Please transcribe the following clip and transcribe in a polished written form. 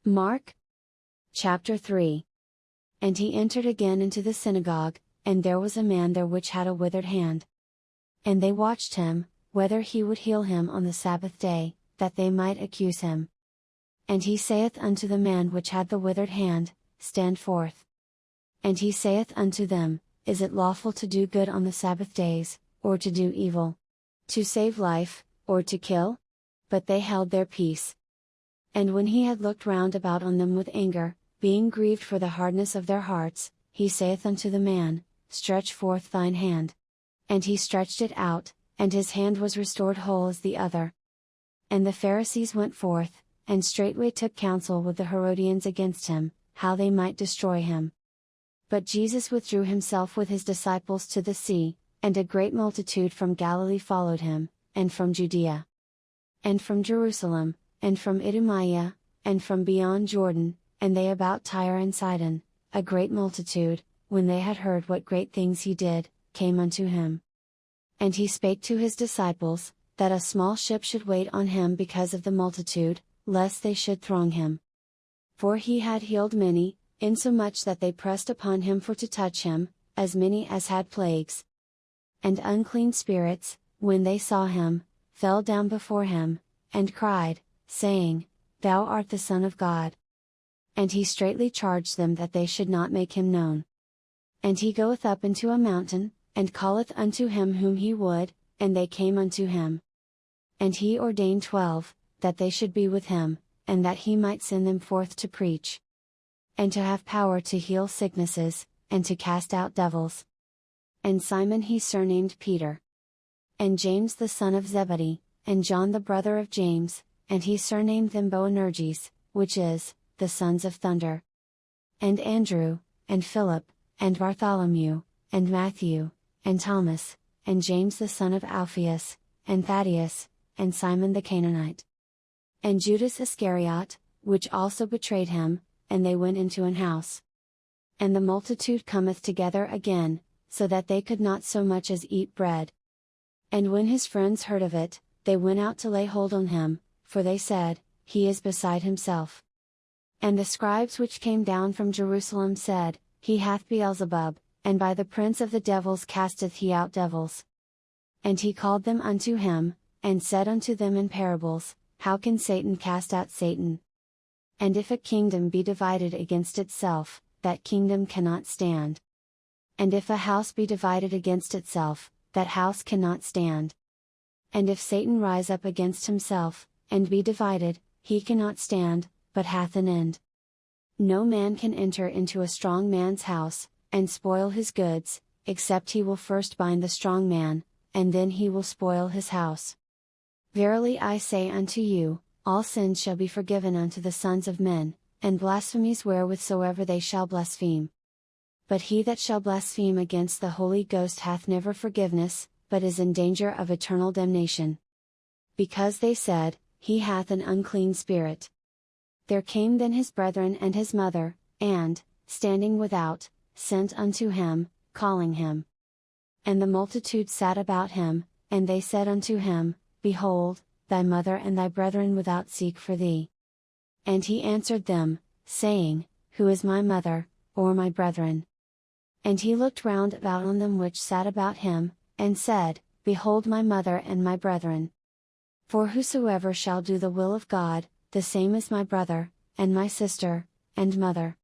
Mark chapter 3. And he entered again into the synagogue, and there was a man there which had a withered hand. And they watched him, whether he would heal him on the Sabbath day, that they might accuse him. And he saith unto the man which had the withered hand, Stand forth. And he saith unto them, Is it lawful to do good on the Sabbath days, or to do evil? To save life, or to kill? But they held their peace. And when he had looked round about on them with anger, being grieved for the hardness of their hearts, he saith unto the man, Stretch forth thine hand. And he stretched it out, and his hand was restored whole as the other. And the Pharisees went forth, and straightway took counsel with the Herodians against him, how they might destroy him. But Jesus withdrew himself with his disciples to the sea, and a great multitude from Galilee followed him, and from Judea, and from Jerusalem, and from Idumea, and from beyond Jordan, and they about Tyre and Sidon, a great multitude, when they had heard what great things he did, came unto him. And he spake to his disciples, that a small ship should wait on him because of the multitude, lest they should throng him. For he had healed many, insomuch that they pressed upon him for to touch him, as many as had plagues. And unclean spirits, when they saw him, fell down before him, and cried, saying, Thou art the Son of God. And he straitly charged them that they should not make him known. And he goeth up into a mountain, and calleth unto him whom he would, and they came unto him. And he ordained 12, that they should be with him, and that he might send them forth to preach, and to have power to heal sicknesses, and to cast out devils. And Simon he surnamed Peter, and James the son of Zebedee, and John the brother of James, and he surnamed them Boanerges, which is, the sons of thunder. And Andrew, and Philip, and Bartholomew, and Matthew, and Thomas, and James the son of Alphaeus, and Thaddeus, and Simon the Canaanite, and Judas Iscariot, which also betrayed him, and they went into an house. And the multitude cometh together again, so that they could not so much as eat bread. And when his friends heard of it, they went out to lay hold on him, for they said, He is beside himself. And the scribes which came down from Jerusalem said, He hath Beelzebub, and by the prince of the devils casteth he out devils. And he called them unto him, and said unto them in parables, How can Satan cast out Satan? And if a kingdom be divided against itself, that kingdom cannot stand. And if a house be divided against itself, that house cannot stand. And if Satan rise up against himself, and be divided, he cannot stand, but hath an end. No man can enter into a strong man's house, and spoil his goods, except he will first bind the strong man, and then he will spoil his house. Verily I say unto you, all sins shall be forgiven unto the sons of men, and blasphemies wherewithsoever they shall blaspheme. But he that shall blaspheme against the Holy Ghost hath never forgiveness, but is in danger of eternal damnation. Because they said, He hath an unclean spirit. There came then his brethren and his mother, and, standing without, sent unto him, calling him. And the multitude sat about him, and they said unto him, Behold, thy mother and thy brethren without seek for thee. And he answered them, saying, Who is my mother, or my brethren? And he looked round about on them which sat about him, and said, Behold my mother and my brethren. For whosoever shall do the will of God, the same is my brother, and my sister, and mother.